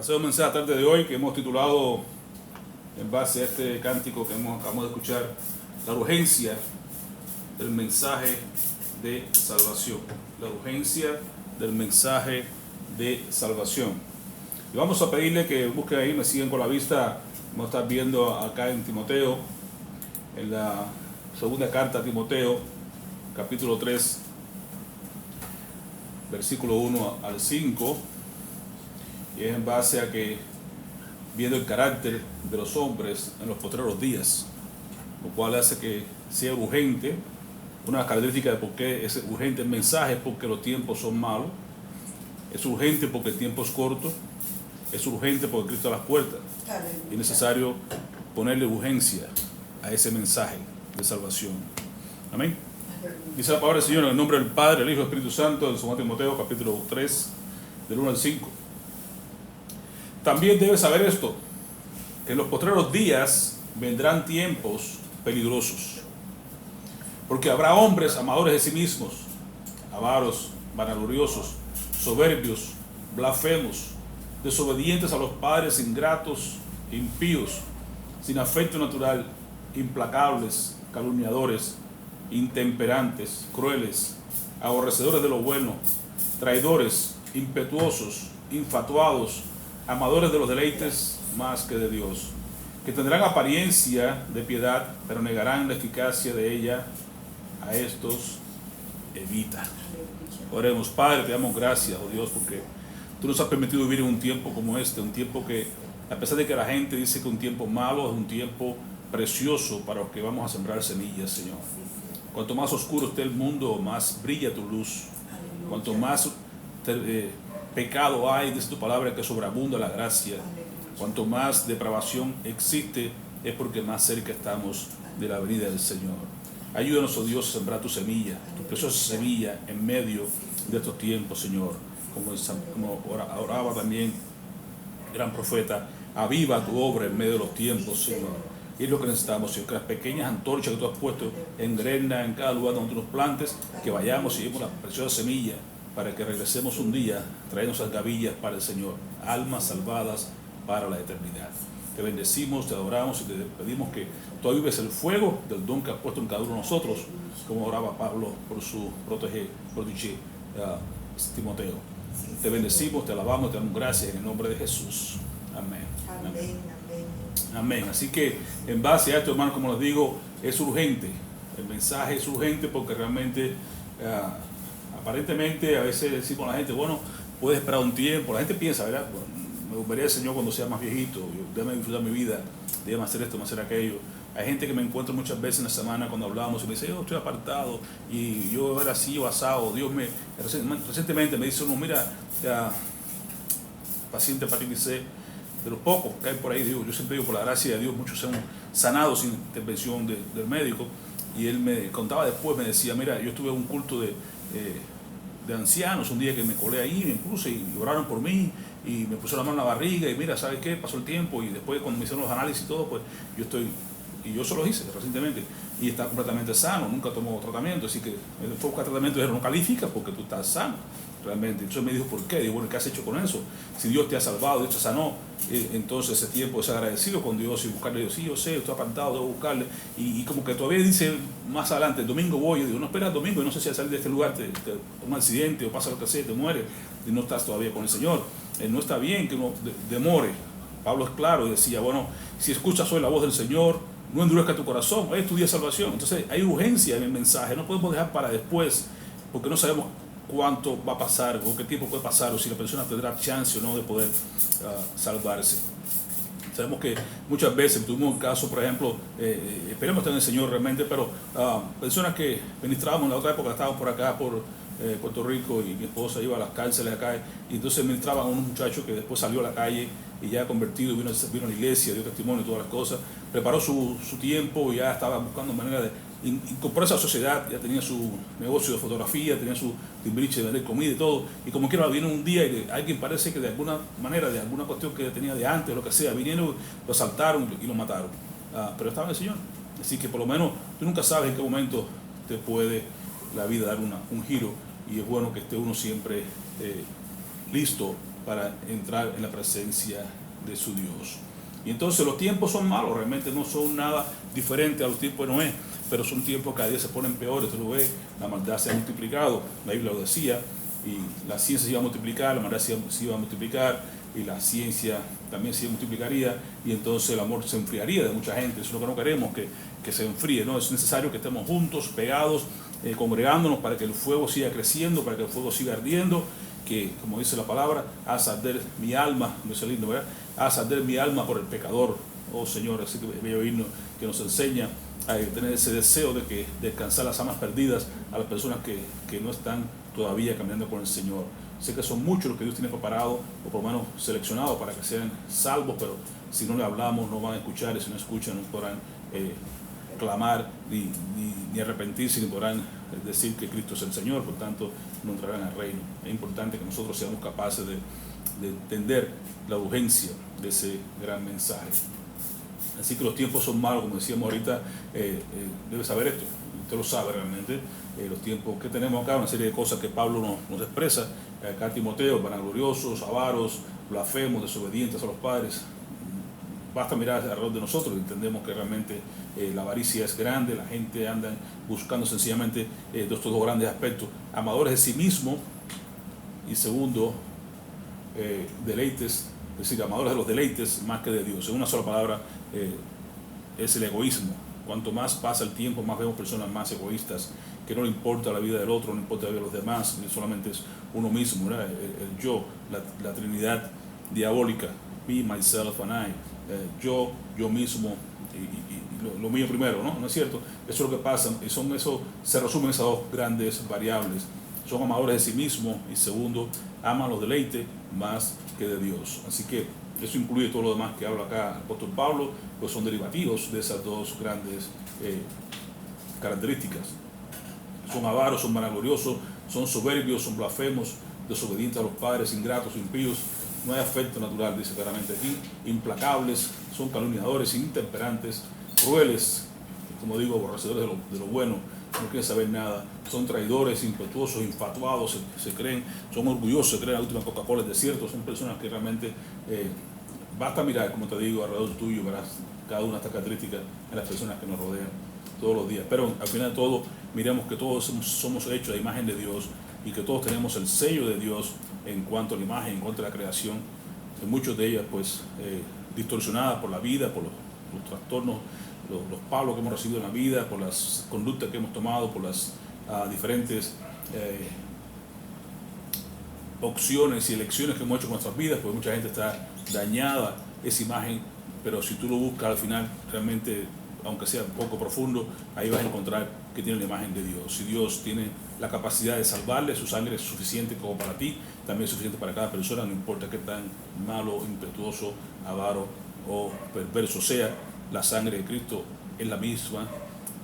hacer un mensaje tarde de hoy que hemos titulado, en base a este cántico que acabamos de escuchar, la urgencia del mensaje de salvación. La urgencia del mensaje de salvación. Y vamos a pedirle que busquen ahí, me siguen con la vista. Vamos a estar viendo acá en Timoteo, en la segunda carta a Timoteo, capítulo 3, versículo 1 al 5. Y es en base a que, viendo el carácter de los hombres en los postreros días, lo cual hace que sea urgente. Una de las características de por qué es urgente el mensaje es porque los tiempos son malos, es urgente porque el tiempo es corto, es urgente porque Cristo está a las puertas, y es necesario ponerle urgencia a ese mensaje de salvación. Amén. Dice la palabra del Señor en el nombre del Padre, del Hijo y del Espíritu Santo, en 2 Timoteo capítulo 3, del 1 al 5. También debes saber esto, que en los postreros días vendrán tiempos peligrosos, porque habrá hombres amadores de sí mismos, avaros, vanagloriosos, soberbios, blasfemos, desobedientes a los padres, ingratos, impíos, sin afecto natural, implacables, calumniadores, intemperantes, crueles, aborrecedores de lo bueno, traidores, impetuosos, infatuados, amadores de los deleites más que de Dios, que tendrán apariencia de piedad, pero negarán la eficacia de ella. A estos evita. Oremos. Padre, te damos gracias, oh Dios, porque tú nos has permitido vivir en un tiempo como este, un tiempo que, a pesar de que la gente dice que es un tiempo malo, es un tiempo precioso para los que vamos a sembrar semillas, Señor. Cuanto más oscuro esté el mundo, más brilla tu luz. Cuanto más pecado hay, dice tu palabra, que sobreabunda la gracia. Cuanto más depravación existe, es porque más cerca estamos de la venida del Señor. Ayúdanos, oh Dios, a sembrar tu semilla, tu preciosa semilla en medio de estos tiempos, Señor. Como oraba también el gran profeta, aviva tu obra en medio de los tiempos, Señor. Y es lo que necesitamos, Señor, que las pequeñas antorchas que tú has puesto en grenda, en cada lugar donde tú nos plantes, que vayamos y llevemos la preciosa semilla para que regresemos un día trayendo esas gavillas para el Señor, almas salvadas para la eternidad. Te bendecimos, te adoramos y te pedimos que tú avives el fuego del don que has puesto en cada uno de nosotros, como oraba Pablo por su protégé Timoteo. Te bendecimos, te alabamos, te damos gracias en el nombre de Jesús. Amén. Amén. Amén. Así que en base a esto, hermano, como les digo, es urgente. El mensaje es urgente porque realmente, aparentemente, a veces decimos a la gente, bueno, puedes esperar un tiempo. La gente piensa, ¿verdad? Me volveré al Señor cuando sea más viejito, déjame disfrutar mi vida, déjame hacer esto, déjame hacer aquello. Hay gente que me encuentro muchas veces en la semana cuando hablamos y me dice, yo estoy apartado y yo era así o asado. Recientemente me dice uno, mira, paciente hepatitis C, de los pocos que hay por ahí, digo, yo siempre digo, por la gracia de Dios, muchos son sanados sin intervención del médico. Y él me contaba después, me decía, mira, yo estuve en un culto de ancianos un día que me colé ahí, me puse y oraron por mí y me pusieron la mano en la barriga y mira, ¿sabes qué? Pasó el tiempo y después cuando me hicieron los análisis y todo, pues yo se los hice recientemente y está completamente sano, nunca tomó tratamiento, así que el enfoque de tratamiento no califica porque tú estás sano realmente. Entonces me dijo, ¿por qué? Digo, bueno, ¿qué has hecho con eso? Si Dios te ha salvado, Dios te sanó, entonces ese tiempo es agradecido con Dios y buscarle. Dios, sí, yo sé, estoy apartado, debo buscarle. Y como que todavía dice más adelante, el domingo voy, yo digo, no, espera el domingo, yo no sé si al salir de este lugar te un accidente o pasa lo que sea, te mueres y no estás todavía con el Señor. No está bien que uno demore. Pablo es claro y decía, bueno, si escuchas hoy la voz del Señor, no endurezca tu corazón, hoy es tu día de salvación. Entonces hay urgencia en el mensaje, no podemos dejar para después, porque no sabemos cuánto va a pasar o qué tiempo puede pasar o si la persona tendrá chance o no de poder salvarse. Sabemos que muchas veces tuvimos un caso, por ejemplo, esperemos tener el Señor realmente, pero personas que ministrábamos en la otra época, estábamos por acá, por Puerto Rico, y mi esposa iba a las cárceles acá, y entonces ministraban a un muchacho que después salió a la calle y ya convertido, vino a la iglesia, dio testimonio y todas las cosas, preparó su tiempo y ya estaba buscando manera de incorporarse a la sociedad, ya tenía su negocio de fotografía, tenía su timbriche de vender comida y todo, y como quiera vino un día y alguien parece que de alguna manera, de alguna cuestión que tenía de antes, lo que sea, vinieron, lo asaltaron y lo mataron, pero estaba en el Señor. Así que por lo menos tú nunca sabes en qué momento te puede la vida dar un giro, y es bueno que esté uno siempre listo para entrar en la presencia de su Dios. Y entonces los tiempos son malos, realmente no son nada diferente a los tiempos de Noé, pero son tiempos que cada día se ponen peores. Tú lo ves, la maldad se ha multiplicado, la Biblia lo decía, y la ciencia se iba a multiplicar, la maldad se iba a multiplicar, y la ciencia también se multiplicaría, y entonces el amor se enfriaría de mucha gente. Eso es lo que no queremos, que se enfríe, ¿no? Es necesario que estemos juntos, pegados, congregándonos para que el fuego siga creciendo, para que el fuego siga ardiendo, que, como dice la palabra, haz arder mi alma, no es lindo, ¿verdad? Haz arder mi alma por el pecador. Oh Señor, así que bello himno que nos enseña a tener ese deseo de que descansar las almas perdidas a las personas que no están todavía caminando con el Señor. Sé que son muchos los que Dios tiene preparado, o por lo menos seleccionados para que sean salvos, pero si no le hablamos no van a escuchar, y si no escuchan no podrán clamar ni arrepentirse, ni podrán decir que Cristo es el Señor, por tanto no entrarán al reino. Es importante que nosotros seamos capaces de entender la urgencia de ese gran mensaje. Así que los tiempos son malos, como decíamos ahorita, debe saber esto, usted lo sabe realmente, los tiempos que tenemos acá, una serie de cosas que Pablo nos expresa, acá Timoteo, vanagloriosos, avaros, blasfemos, desobedientes a los padres. Basta mirar alrededor de nosotros y entendemos que realmente la avaricia es grande, la gente anda buscando sencillamente estos dos grandes aspectos, amadores de sí mismo, y segundo, deleites, es decir, amadores de los deleites más que de Dios. En una sola palabra, es el egoísmo. Cuanto más pasa el tiempo, más vemos personas más egoístas, que no le importa la vida del otro, no le importa la vida de los demás, solamente es uno mismo, ¿verdad? El yo, la trinidad diabólica, me, myself and I, yo mismo y lo mío primero, ¿no? ¿No es cierto? Eso es lo que pasa, y eso se resumen esas dos grandes variables. Son amadores de sí mismos, y segundo, aman los deleites más que de Dios. Así que eso incluye todo lo demás que habla acá el apóstol Pablo, pues son derivativos de esas dos grandes características. Son avaros, son vanagloriosos, son soberbios, son blasfemos, desobedientes a los padres, ingratos, impíos. No hay afecto natural, dice claramente aquí. Implacables, son calumniadores, intemperantes, crueles, como digo, aborrecedores de lo bueno, no quieren saber nada. Son traidores, impetuosos, infatuados, se creen, son orgullosos, se creen la última Coca-Cola del desierto. Son personas que realmente, basta mirar, como te digo, alrededor tuyo, verás cada una de estas características en las personas que nos rodean todos los días. Pero al final de todo, miremos que todos somos hechos a la imagen de Dios, y que todos tenemos el sello de Dios en cuanto a la imagen, en cuanto a la creación, en muchas de ellas pues distorsionadas por la vida, por los trastornos, los palos que hemos recibido en la vida, por las conductas que hemos tomado, por las diferentes opciones y elecciones que hemos hecho con nuestras vidas, pues mucha gente está dañada esa imagen, pero si tú lo buscas al final, realmente, aunque sea un poco profundo, ahí vas a encontrar que tiene la imagen de Dios. Si Dios tiene la capacidad de salvarle, su sangre es suficiente como para ti, también es suficiente para cada persona, no importa qué tan malo, impetuoso, avaro o perverso sea, la sangre de Cristo es la misma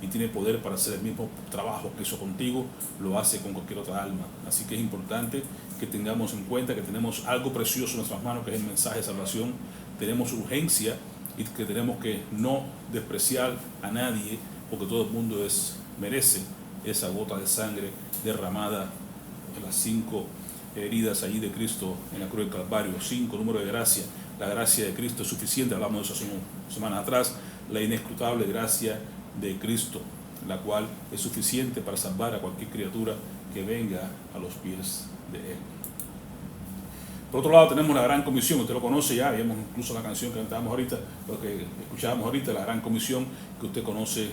y tiene poder para hacer el mismo trabajo que hizo contigo, lo hace con cualquier otra alma. Así que es importante que tengamos en cuenta que tenemos algo precioso en nuestras manos, que es el mensaje de salvación. Tenemos urgencia y que tenemos que no despreciar a nadie, porque todo el mundo merece esa gota de sangre derramada en las 5 heridas allí de Cristo en la cruz del Calvario. 5, número de gracia. La gracia de Cristo es suficiente, hablamos de eso hace unas semanas atrás. La inescrutable gracia de Cristo, la cual es suficiente para salvar a cualquier criatura que venga a los pies de Él. Por otro lado, tenemos la Gran Comisión. Usted lo conoce ya, vimos incluso la canción que cantábamos ahorita, lo que escuchábamos ahorita, la Gran Comisión, que usted conoce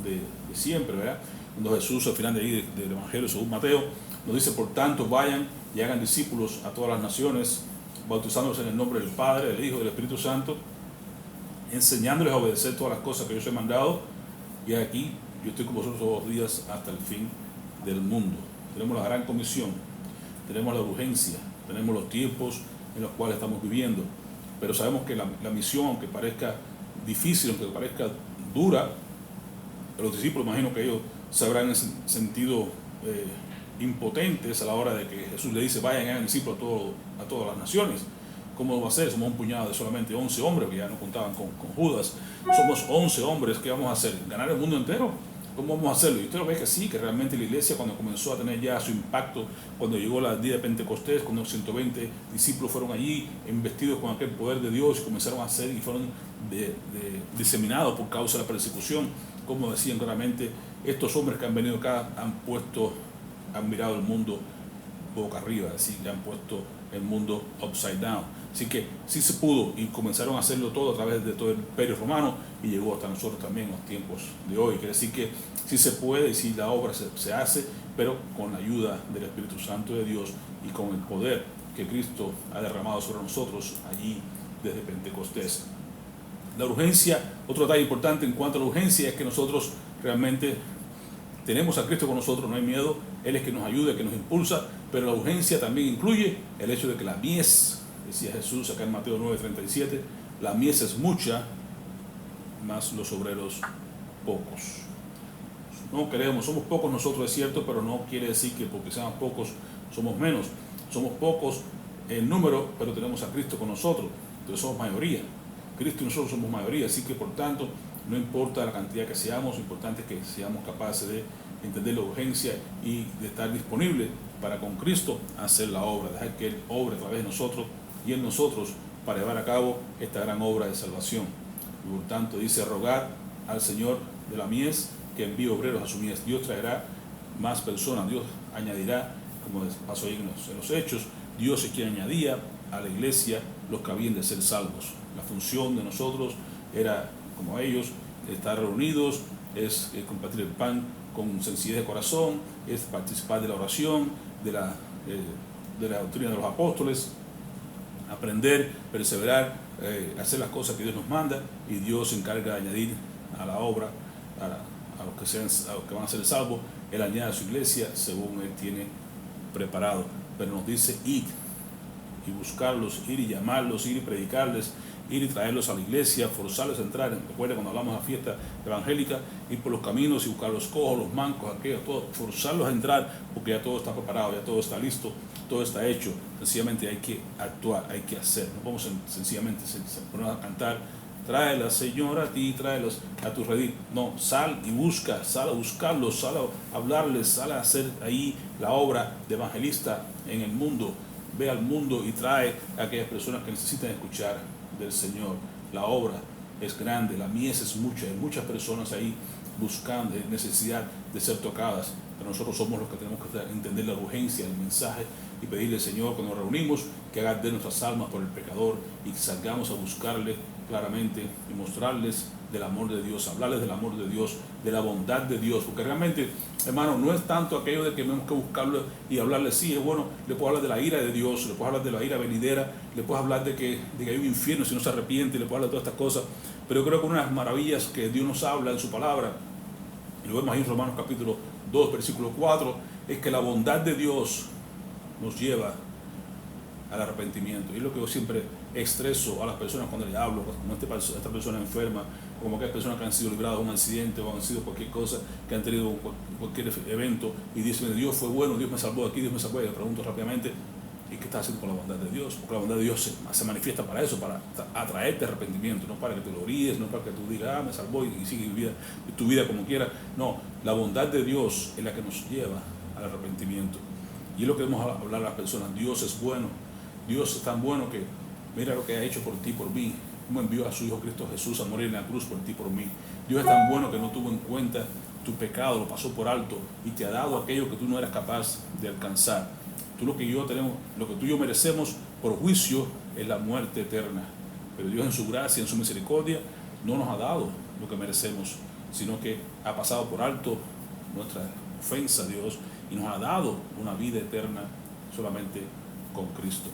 de siempre, ¿verdad? Cuando Jesús, al final del Evangelio según Mateo, nos dice: por tanto, vayan y hagan discípulos a todas las naciones, bautizándolos en el nombre del Padre, del Hijo y del Espíritu Santo, enseñándoles a obedecer todas las cosas que yo os he mandado, y aquí yo estoy con vosotros todos los días hasta el fin del mundo. Tenemos la Gran Comisión, tenemos la urgencia, tenemos los tiempos en los cuales estamos viviendo, pero sabemos que la misión, aunque parezca difícil, aunque parezca dura, los discípulos, imagino que ellos se habrán sentido impotentes a la hora de que Jesús le dice: vayan y hagan discípulos a todas las naciones. ¿Cómo va a ser? Somos un puñado de solamente 11 hombres, que ya no contaban con Judas. Somos 11 hombres, ¿qué vamos a hacer? ¿Ganar el mundo entero? ¿Cómo vamos a hacerlo? Y usted lo ve que sí, que realmente la iglesia cuando comenzó a tener ya su impacto, cuando llegó el día de Pentecostés, cuando 120 discípulos fueron allí, investidos con aquel poder de Dios, y comenzaron a hacer y fueron diseminados por causa de la persecución, como decían claramente, estos hombres que han venido acá han mirado el mundo boca arriba, así que han puesto el mundo upside down. Así que sí se pudo y comenzaron a hacerlo todo a través de todo el imperio romano y llegó hasta nosotros también en los tiempos de hoy. Quiere decir que sí se puede y sí la obra se hace, pero con la ayuda del Espíritu Santo de Dios y con el poder que Cristo ha derramado sobre nosotros allí desde Pentecostés. La urgencia, otro detalle importante en cuanto a la urgencia es que nosotros realmente tenemos a Cristo con nosotros, no hay miedo, Él es que nos ayuda, que nos impulsa, pero la urgencia también incluye el hecho de que la mies, decía Jesús acá en Mateo 9:37, la mies es mucha, más los obreros pocos. No queremos, somos pocos nosotros, es cierto, pero no quiere decir que porque seamos pocos somos menos. Somos pocos en número, pero tenemos a Cristo con nosotros, entonces somos mayoría. Cristo y nosotros somos mayoría, así que por tanto, no importa la cantidad que seamos, lo importante es que seamos capaces de entender la urgencia y de estar disponibles para con Cristo hacer la obra, dejar que Él obre a través de nosotros y en nosotros para llevar a cabo esta gran obra de salvación. Y por tanto dice, rogar al Señor de la mies que envíe obreros a su mies. Dios traerá más personas, Dios añadirá, como pasó ahí en los Hechos, Dios es quien añadía a la iglesia los que habían de ser salvos. La función de nosotros era, como ellos, estar reunidos, es compartir el pan con sencillez de corazón, es participar de la oración, de la doctrina de los apóstoles, aprender, perseverar, hacer las cosas que Dios nos manda, y Dios se encarga de añadir a la obra, a los que van a ser salvos. Él añade a su iglesia según Él tiene preparado, pero nos dice id y buscarlos, ir y llamarlos, ir y predicarles, ir y traerlos a la iglesia, forzarlos a entrar. Recuerda cuando hablamos de la fiesta evangélica, ir por los caminos y buscar los cojos, los mancos, aquellos, todo, forzarlos a entrar, porque ya todo está preparado, ya todo está listo, todo está hecho. Sencillamente hay que actuar, hay que hacer. No podemos sencillamente poner a cantar, tráelas Señor a ti, tráelos a tu redil. No, sal y busca, sal a buscarlos, sal a hablarles, sal a hacer ahí la obra de evangelista en el mundo. Ve al mundo y trae a aquellas personas que necesitan escuchar del Señor. La obra es grande, la mies es mucha, hay muchas personas ahí buscando, necesidad de ser tocadas, pero nosotros somos los que tenemos que entender la urgencia del mensaje y pedirle al Señor cuando nos reunimos que haga de nuestras almas por el pecador y que salgamos a buscarle claramente y mostrarles del amor de Dios, hablarles del amor de Dios, de la bondad de Dios, porque realmente, hermano, no es tanto aquello de que tenemos que buscarlo y hablarle, sí, es bueno, le puedo hablar de la ira de Dios, le puedo hablar de la ira venidera, le puedo hablar de que hay un infierno si no se arrepiente, le puedo hablar de todas estas cosas, pero yo creo que una de las maravillas que Dios nos habla en su palabra, y lo vemos ahí en Romanos capítulo 2, versículo 4, es que la bondad de Dios nos lleva al arrepentimiento. Y es lo que yo siempre expreso a las personas cuando les hablo, como esta persona enferma, o como aquellas personas que han sido libradas de un accidente o han sido cualquier cosa, que han tenido cualquier evento y dicen, Dios fue bueno, Dios me salvó aquí, Dios me salvó. Y le pregunto rápidamente, ¿y qué estás haciendo con la bondad de Dios? Porque la bondad de Dios se manifiesta para eso, para atraerte arrepentimiento, no para que te lo ríes, no para que tú digas, me salvó y sigue tu vida como quieras. No, la bondad de Dios es la que nos lleva al arrepentimiento. Y es lo que debemos hablar a las personas. Dios es bueno. Dios es tan bueno que mira lo que ha hecho por ti, por mí. Cómo envió a su Hijo Cristo Jesús a morir en la cruz por ti, por mí. Dios es tan bueno que no tuvo en cuenta tu pecado, lo pasó por alto y te ha dado aquello que tú no eras capaz de alcanzar. Lo que tú y yo merecemos por juicio es la muerte eterna. Pero Dios en su gracia, en su misericordia, no nos ha dado lo que merecemos, sino que ha pasado por alto nuestra ofensa a Dios y nos ha dado una vida eterna solamente con Cristo.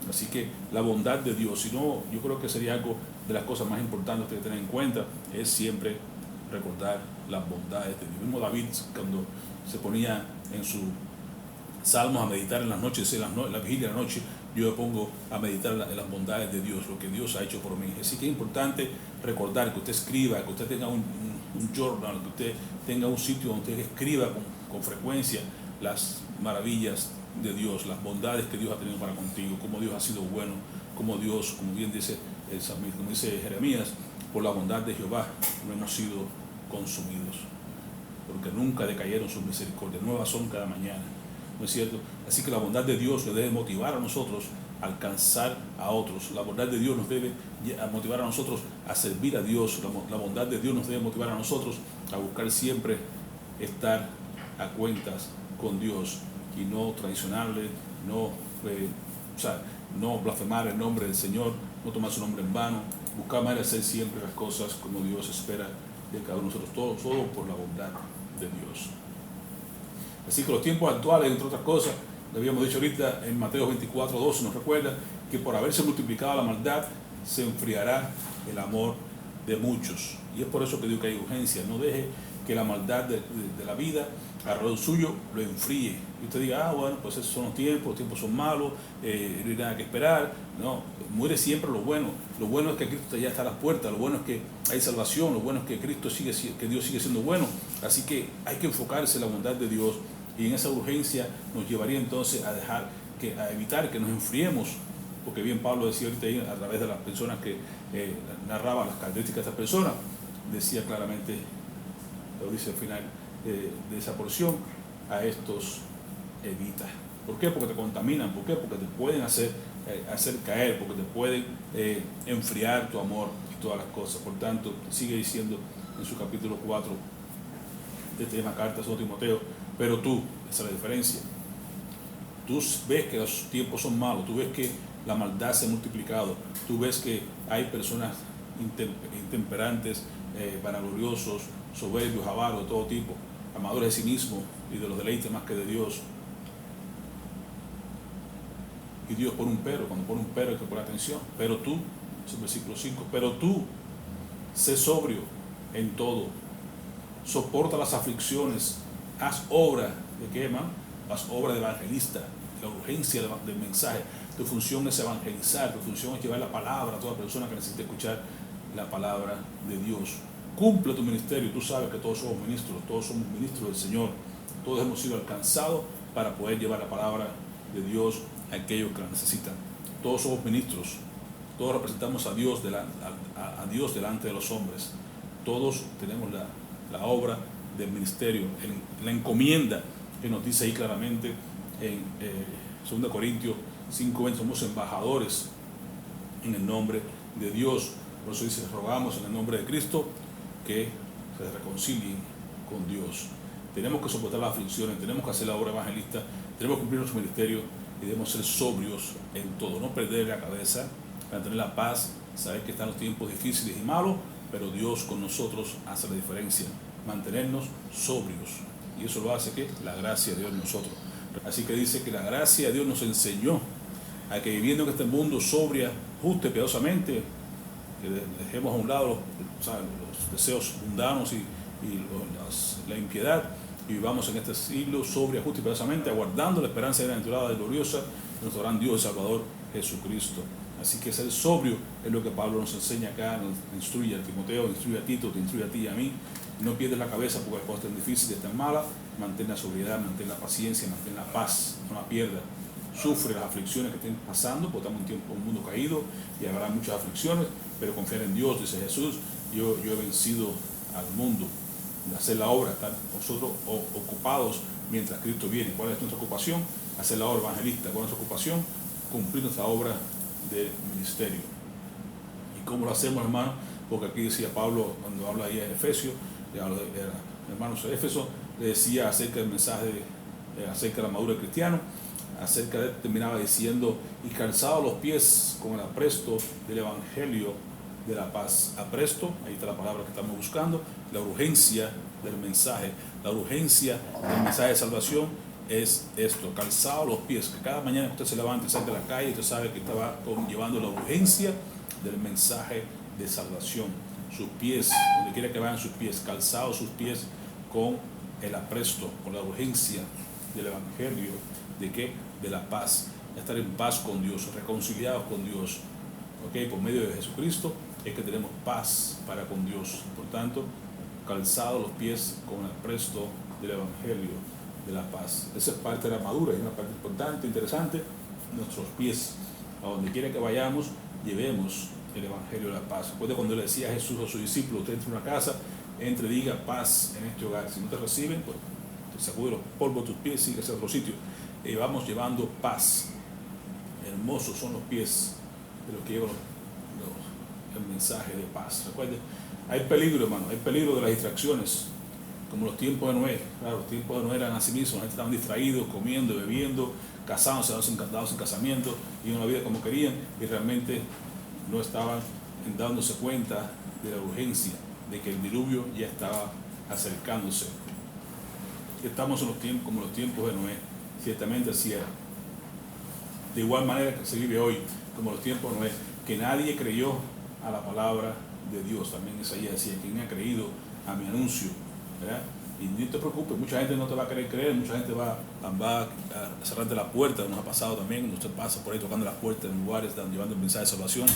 Así que la bondad de Dios, si no, yo creo que sería algo de las cosas más importantes que tener en cuenta, es siempre recordar las bondades de Dios. Mismo David, cuando se ponía en sus salmos a meditar en las noches, en la vigilia de la noche, yo me pongo a meditar en las bondades de Dios, lo que Dios ha hecho por mí. Así que es importante recordar, que usted escriba, que usted tenga un journal, que usted tenga un sitio donde usted escriba con frecuencia las maravillas de Dios, las bondades que Dios ha tenido para contigo, cómo Dios ha sido bueno, cómo Dios, como bien dice el salmista, como dice Jeremías, por la bondad de Jehová no hemos sido consumidos. porque nunca decayeron sus misericordias, nuevas son cada mañana, ¿no es cierto? Así que la bondad de Dios nos debe motivar a nosotros a alcanzar a otros. La bondad de Dios nos debe motivar a nosotros a servir a Dios. La bondad de Dios nos debe motivar a nosotros a buscar siempre estar a cuentas con Dios y no traicionarle, no blasfemar el nombre del Señor, no tomar su nombre en vano, buscar más de hacer siempre las cosas como Dios espera de cada uno de nosotros, todo por la bondad de Dios. Así que los tiempos actuales, entre otras cosas, lo habíamos dicho ahorita en Mateo 24:12, nos recuerda que por haberse multiplicado la maldad, se enfriará el amor de muchos. Y es por eso que digo que hay urgencia. No deje que la maldad de la vida alrededor suyo lo enfríe. Y usted diga, bueno, pues esos son los tiempos son malos, no hay nada que esperar. No, muere siempre lo bueno. Lo bueno es que Cristo ya está a las puertas, lo bueno es que hay salvación, lo bueno es que Dios sigue siendo bueno. Así que hay que enfocarse en la bondad de Dios, y en esa urgencia nos llevaría entonces a evitar que nos enfriemos, porque bien Pablo decía ahorita ahí, a través de las personas que narraba las características de estas personas, decía claramente, lo dice al final de esa porción, a estos evita. ¿Por qué? Porque te contaminan. ¿Por qué? Porque te pueden hacer caer, porque te pueden enfriar tu amor y todas las cosas. Por tanto, sigue diciendo en su capítulo 4 de esta carta a Timoteo, pero tú, esa es la diferencia, tú ves que los tiempos son malos, tú ves que la maldad se ha multiplicado, tú ves que hay personas intemperantes, vanagloriosos, soberbios, avaros de todo tipo, amadores de sí mismos y de los deleites más que de Dios. Y Dios pone un pero, cuando pone un pero hay que poner atención. Pero tú, es el versículo 5, pero tú, sé sobrio en todo, soporta las aflicciones, haz obra de qué, man, haz obra de evangelista, la urgencia del mensaje. Tu función es evangelizar, tu función es llevar la palabra a toda persona que necesite escuchar la palabra de Dios. Cumple tu ministerio. Tú sabes que todos somos ministros del Señor, todos hemos sido alcanzados para poder llevar la palabra de Dios a aquellos que la necesitan. Todos somos ministros, todos representamos a Dios delante de los hombres, todos tenemos la obra del ministerio, la encomienda que nos dice ahí claramente en 2 Corintios 5:20, somos embajadores en el nombre de Dios. Por eso dice, rogamos en el nombre de Cristo que se reconcilien con Dios. Tenemos que soportar las aflicciones, tenemos que hacer la obra evangelista, tenemos que cumplir nuestro ministerio y debemos ser sobrios en todo, no perder la cabeza, mantener la paz, saber que están los tiempos difíciles y malos, pero Dios con nosotros hace la diferencia. Mantenernos sobrios, y eso lo hace que la gracia de Dios en nosotros. Así que dice que la gracia de Dios nos enseñó a que viviendo en este mundo sobria, justa y piadosamente, que dejemos a un lado los deseos mundanos y la impiedad, y vivamos en este siglo sobria, justa y piadosamente, aguardando la esperanza bienaventurada y gloriosa de nuestro gran Dios y Salvador Jesucristo. Así que ser sobrio es lo que Pablo nos enseña acá, nos instruye a Timoteo, instruye a Tito, te instruye a ti y a mí. No pierdes la cabeza porque las cosas están difíciles, están malas. Mantén la sobriedad, mantén la paciencia, mantén la paz, no la pierdas. Sufre las aflicciones que estén pasando, porque estamos en un mundo caído y habrá muchas aflicciones, pero confiar en Dios, dice Jesús. Yo he vencido al mundo. De hacer la obra, estar nosotros ocupados mientras Cristo viene. ¿Cuál es nuestra ocupación? Hacer la obra evangelista. ¿Cuál es nuestra ocupación? Cumplir nuestra obra de ministerio. ¿Y cómo lo hacemos, hermano? Porque aquí decía Pablo, cuando habla ahí en Efesios, hermanos de Éfeso, le decía acerca del mensaje, acerca de la armadura del cristiano, acerca de él terminaba diciendo, y calzado los pies con el apresto del evangelio de la paz. Apresto, ahí está la palabra que estamos buscando, la urgencia del mensaje. La urgencia del mensaje de salvación es esto, calzado los pies, que cada mañana que usted se levante y salga a la calle, usted sabe que estaba llevando la urgencia del mensaje de salvación. Sus pies, donde quiera que vayan sus pies, calzados sus pies con el apresto, con la urgencia del evangelio, ¿de qué? De la paz, de estar en paz con Dios, reconciliados con Dios, ¿ok? Por medio de Jesucristo es que tenemos paz para con Dios. Por tanto, calzados los pies con el apresto del evangelio de la paz. Esa es parte de la armadura, es una parte importante, interesante. Nuestros pies, a donde quiera que vayamos, llevemos el evangelio de la paz. Después de cuando le decía a Jesús a sus discípulos, usted entra en una casa entre, diga paz en este hogar. Si no te reciben, pues te sacude los polvos de tus pies, sigue hacia otro sitio. Vamos llevando paz. Hermosos son los pies de los que llevan el mensaje de paz. Recuerden, hay peligro, hermano, hay peligro de las distracciones, como los tiempos de Noé. Claro, los tiempos de Noé eran así mismos, la gente estaban distraídos, comiendo, bebiendo, casándose, dados en casamiento, viviendo la vida como querían, y realmente no estaban dándose cuenta de la urgencia, de que el diluvio ya estaba acercándose. Estamos en los tiempos, como los tiempos de Noé, ciertamente así era. De igual manera que se vive hoy, como los tiempos de Noé, que nadie creyó a la palabra de Dios. También Isaías decía, ¿quién ha creído a mi anuncio? ¿Verdad? Y no te preocupes, mucha gente no te va a querer creer, mucha gente va a cerrarte la puerta. Nos ha pasado también, cuando usted pasa por ahí tocando las puertas en lugares, llevando el mensaje de salvación,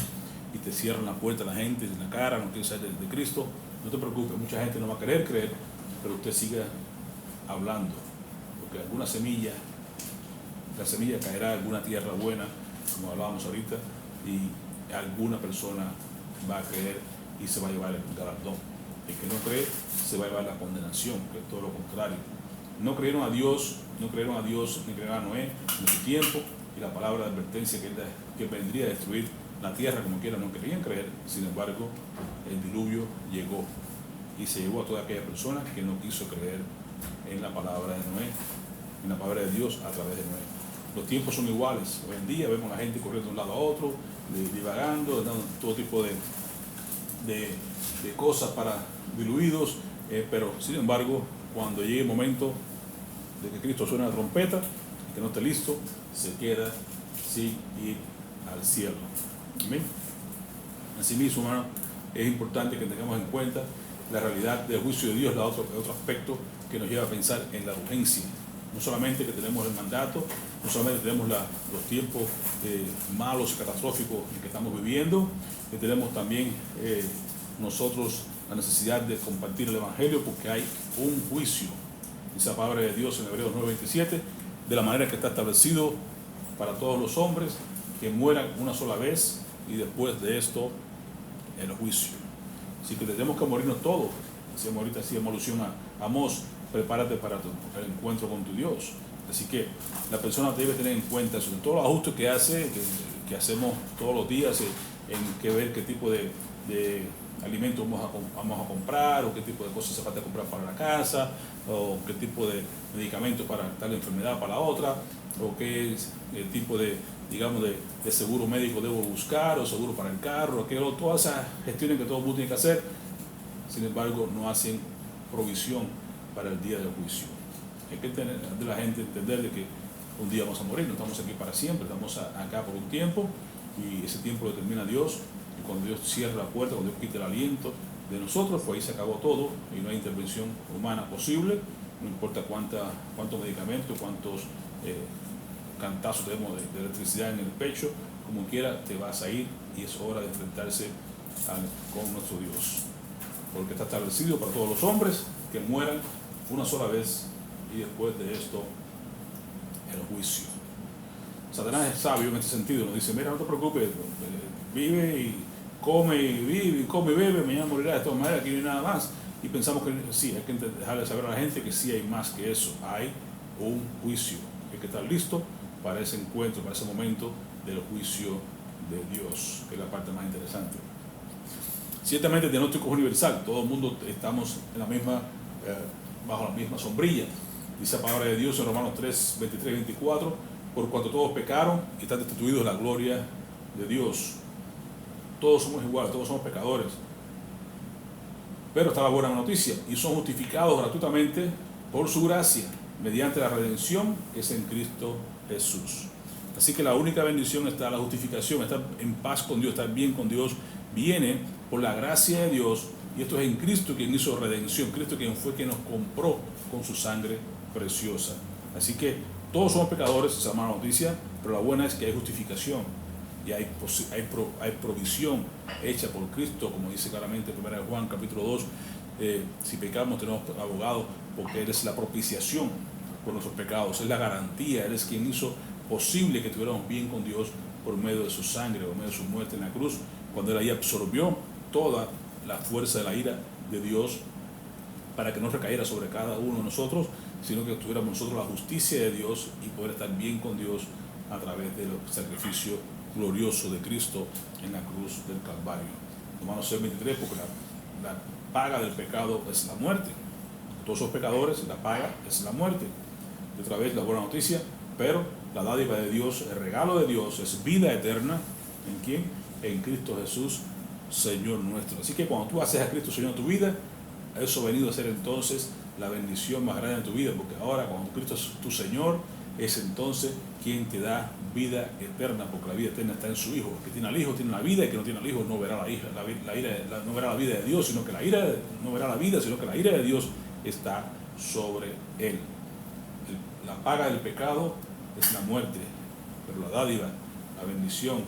y te cierran la puerta a la gente en la cara, no quiere saber de Cristo. No te preocupes, mucha gente no va a querer creer, pero usted siga hablando, porque alguna semilla, la semilla caerá en alguna tierra buena, como hablábamos ahorita, y alguna persona va a creer y se va a llevar el galardón. El que no cree se va a llevar la condenación, que es todo lo contrario. No creyeron a Dios, ni creyeron a Noé en su tiempo, y la palabra de advertencia que vendría a destruir la tierra como quiera, no querían creer. Sin embargo, el diluvio llegó y se llevó a toda aquella persona que no quiso creer en la palabra de Noé, en la palabra de Dios a través de Noé. Los tiempos son iguales. Hoy en día vemos a la gente corriendo de un lado a otro, divagando, dando todo tipo de cosas para diluidos, pero sin embargo, cuando llegue el momento de que Cristo suene la trompeta y que no esté listo, se queda sin ir al cielo. Amén. Asimismo, hermano, es importante que tengamos en cuenta la realidad del juicio de Dios, otro aspecto que nos lleva a pensar en la urgencia. No solamente que tenemos el mandato, no solamente tenemos los tiempos malos y catastróficos en que estamos viviendo, que tenemos también nosotros la necesidad de compartir el Evangelio, porque hay un juicio, dice la palabra de Dios en Hebreos 9:27, de la manera que está establecido para todos los hombres, que mueran una sola vez y después de esto el juicio. Así que tenemos que morirnos todos. Decíamos ahorita, hacíamos alusión a Amós, prepárate para el encuentro con tu Dios. Así que la persona debe tener en cuenta sobre todos los ajustes que hacemos todos los días, en que ver qué tipo de alimentos vamos a comprar, o qué tipo de cosas se falta comprar para la casa, o qué tipo de medicamentos para tal enfermedad para la otra, o qué tipo de seguro médico debo buscar, o seguro para el carro, todas esas gestiones que todo el mundo tiene que hacer. Sin embargo, no hacen provisión para el día del juicio. Hay que tener de la gente entender de que un día vamos a morir, no estamos aquí para siempre, estamos acá por un tiempo, y ese tiempo lo determina Dios. Y cuando Dios cierra la puerta, cuando Dios quite el aliento de nosotros, pues ahí se acabó todo y no hay intervención humana posible. No importa cuántos medicamentos, cuántos cantazos tenemos de electricidad en el pecho, como quiera te vas a ir, y es hora de enfrentarse con nuestro Dios, porque está establecido para todos los hombres que mueran una sola vez, y después de esto el juicio. Satanás es sabio en este sentido, nos dice, mira, no te preocupes, vive y come y bebe, mañana morirá de todas maneras, aquí no hay nada más. Y pensamos que sí, hay que dejarle saber a la gente que sí hay más que eso, hay un juicio, hay que estar listo para ese encuentro, para ese momento del juicio de Dios, que es la parte más interesante. Ciertamente el diagnóstico es universal, todo el mundo estamos en la misma, bajo la misma sombrilla. Dice la palabra de Dios en Romanos 3, 23 y 24, por cuanto todos pecaron y están destituidos de la gloria de Dios. Todos somos iguales, todos somos pecadores. Pero está la buena noticia, y son justificados gratuitamente por su gracia, mediante la redención que es en Cristo Jesús. Así que la única bendición está, la justificación, estar en paz con Dios, estar bien con Dios, viene por la gracia de Dios, y esto es en Cristo quien hizo redención, Cristo quien fue quien nos compró con su sangre preciosa. Así que todos somos pecadores, esa es la mala noticia, pero la buena es que hay justificación y hay provisión hecha por Cristo, como dice claramente en 1 Juan capítulo 2, si pecamos tenemos abogado, porque Él es la propiciación por nuestros pecados, es la garantía, Él es quien hizo posible que estuviéramos bien con Dios por medio de su sangre, por medio de su muerte en la cruz, cuando Él ahí absorbió toda la fuerza de la ira de Dios para que no recayera sobre cada uno de nosotros, sino que tuviéramos nosotros la justicia de Dios y poder estar bien con Dios a través del sacrificio glorioso de Cristo en la cruz del Calvario. Romanos 6:23, porque la paga del pecado es la muerte. Todos los pecadores, la paga es la muerte. Y otra vez la buena noticia, pero la dádiva de Dios, el regalo de Dios es vida eterna. ¿En quién? En Cristo Jesús, Señor nuestro. Así que cuando tú haces a Cristo Señor en tu vida, eso ha venido a ser entonces la bendición más grande de tu vida, porque ahora cuando Cristo es tu Señor, es entonces quien te da vida eterna, porque la vida eterna está en su Hijo. El que tiene al Hijo tiene la vida, y el que no tiene al Hijo no verá no verá la vida de Dios, sino que no verá la vida, sino que la ira de Dios está sobre él. La paga del pecado es la muerte, pero la dádiva, la bendición,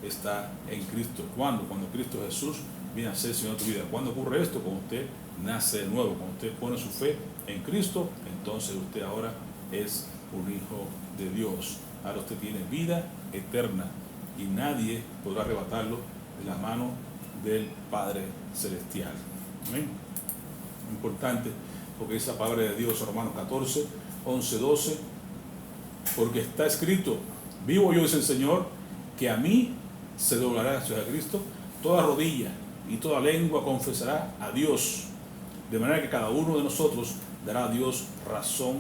está en Cristo. ¿Cuándo? Cuando Cristo Jesús viene a ser Señor de tu vida. ¿Cuándo ocurre esto? Cuando usted nace de nuevo, cuando usted pone su fe en Cristo, entonces usted ahora es un hijo de Dios. Ahora usted tiene vida eterna y nadie podrá arrebatarlo de la mano del Padre Celestial. ¿Amén? Importante, porque esa palabra de Dios, Romanos 14, 11, 12, porque está escrito: vivo yo, dice el Señor, que a mí se doblará hacia Cristo toda rodilla y toda lengua confesará a Dios, de manera que cada uno de nosotros dará a Dios razón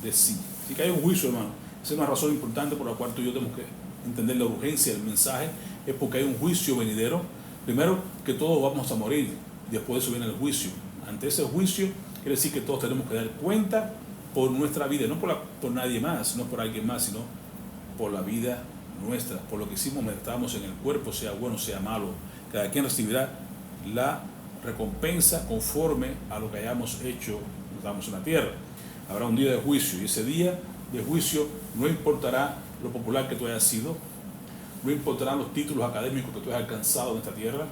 de sí. Así que hay un juicio, hermano. Esa es una razón importante por la cual tú y yo tenemos que entender la urgencia del mensaje, es porque hay un juicio venidero. Primero, que todos vamos a morir, después de eso viene el juicio. Ante ese juicio, quiere decir que todos tenemos que dar cuenta por nuestra vida, no por nadie más, no por alguien más, sino por la vida nuestra, por lo que hicimos mientras estábamos en el cuerpo, sea bueno, sea malo. Cada quien recibirá la recompensa conforme a lo que hayamos hecho cuando estábamos en la tierra. Habrá un día de juicio, y ese día de juicio no importará lo popular que tú hayas sido, no importarán los títulos académicos que tú hayas alcanzado en esta tierra,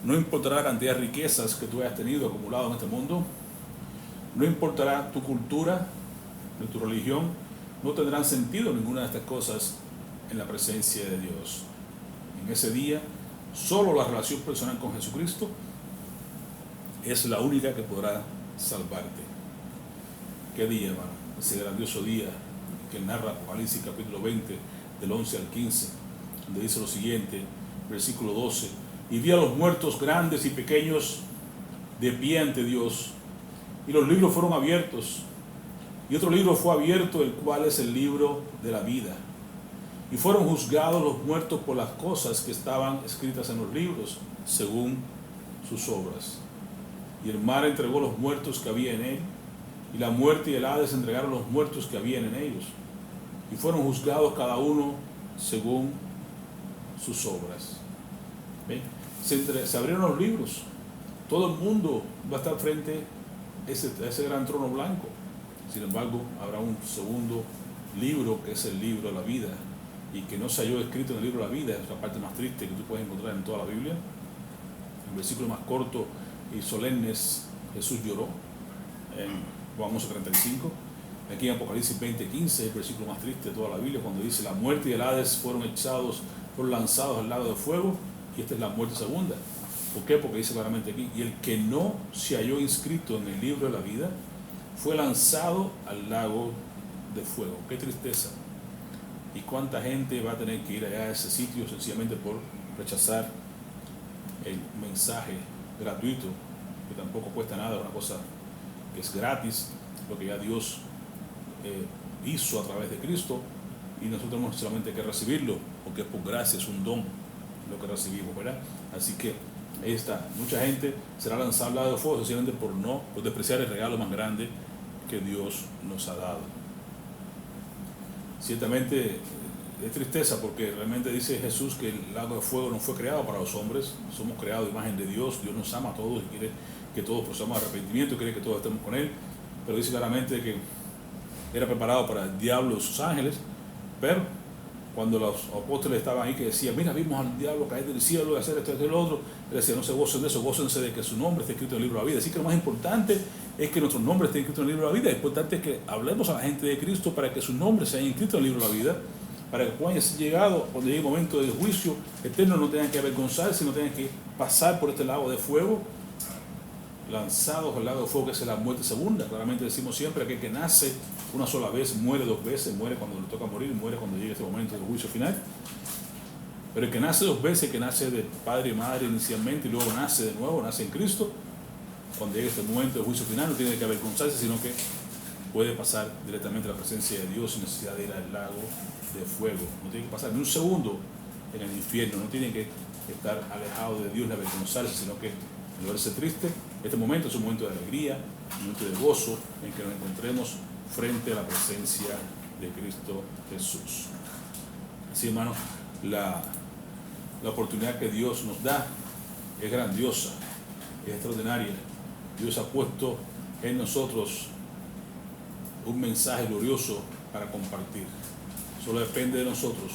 no importará la cantidad de riquezas que tú hayas tenido acumulado en este mundo, no importará tu cultura, ni tu religión, no tendrán sentido ninguna de estas cosas en la presencia de Dios. En ese día, solo la relación personal con Jesucristo es la única que podrá salvarte. ¿Qué día, hermano? Ese grandioso día que narra Apocalipsis capítulo 20, del 11 al 15, donde dice lo siguiente, versículo 12: y vi a los muertos grandes y pequeños de pie ante Dios, y los libros fueron abiertos, y otro libro fue abierto, el cual es el libro de la vida. Y fueron juzgados los muertos por las cosas que estaban escritas en los libros, según sus obras. Y el mar entregó los muertos que había en él, y la muerte y el Hades entregaron los muertos que habían en ellos. Y fueron juzgados cada uno según sus obras. ¿Ven? Se abrieron los libros. Todo el mundo va a estar frente a ese gran trono blanco. Sin embargo, habrá un segundo libro, que es el libro de la vida, y que no se halló escrito en el libro de la vida. Es la parte más triste que tú puedes encontrar en toda la Biblia. El versículo más corto y solemne es: Jesús lloró, en Juan 11:35. Aquí en Apocalipsis 20:15, el versículo más triste de toda la Biblia, cuando dice: la muerte y el Hades fueron lanzados al lago de fuego, y esta es la muerte segunda. ¿Por qué? Porque dice claramente aquí: y el que no se halló inscrito en el libro de la vida fue lanzado al lago de fuego. Qué tristeza. Y cuánta gente va a tener que ir allá a ese sitio sencillamente por rechazar el mensaje gratuito, que tampoco cuesta nada, una cosa que es gratis, lo que ya Dios hizo a través de Cristo, y nosotros tenemos solamente que recibirlo, porque es por gracia, es un don lo que recibimos, ¿verdad? Así que ahí está. Mucha gente será lanzada al lago de fuego sencillamente por despreciar el regalo más grande que Dios nos ha dado. Ciertamente es tristeza, porque realmente dice Jesús que el lago de fuego no fue creado para los hombres. Somos creados de imagen de Dios. Dios nos ama a todos y quiere que todos procedamos arrepentimiento, quiere que todos estemos con Él, pero dice claramente que era preparado para el diablo y sus ángeles. Pero cuando los apóstoles estaban ahí, que decían: mira, vimos al diablo caer del cielo y hacer esto y lo otro, él decía: no se gocen de eso, gócense de que su nombre esté escrito en el libro de la vida. Así que lo más importante es que nuestro nombre esté escrito en el libro de la vida. Es importante que hablemos a la gente de Cristo para que su nombre sea inscrito en el libro de la vida, para que cuando haya llegado, cuando llegue el momento del juicio eterno, no tengan que avergonzarse, no tengan que pasar por este lago de fuego, lanzados al lago de fuego, que es la muerte segunda. Claramente decimos siempre que el que nace una sola vez muere dos veces, muere cuando le toca morir, muere cuando llegue ese momento del juicio final. Pero el que nace dos veces, que nace de padre y madre inicialmente y luego nace de nuevo, nace en Cristo, cuando llegue este momento del juicio final no tiene que avergonzarse, sino que puede pasar directamente a la presencia de Dios sin necesidad de ir al lago de fuego. No tiene que pasar ni un segundo en el infierno, no tiene que estar alejado de Dios ni avergonzarse, sino que en verse triste, este momento es un momento de alegría, un momento de gozo en que nos encontremos frente a la presencia de Cristo Jesús. Así, hermanos, la oportunidad que Dios nos da es grandiosa, es extraordinaria. Dios ha puesto en nosotros un mensaje glorioso para compartir. Solo depende de nosotros,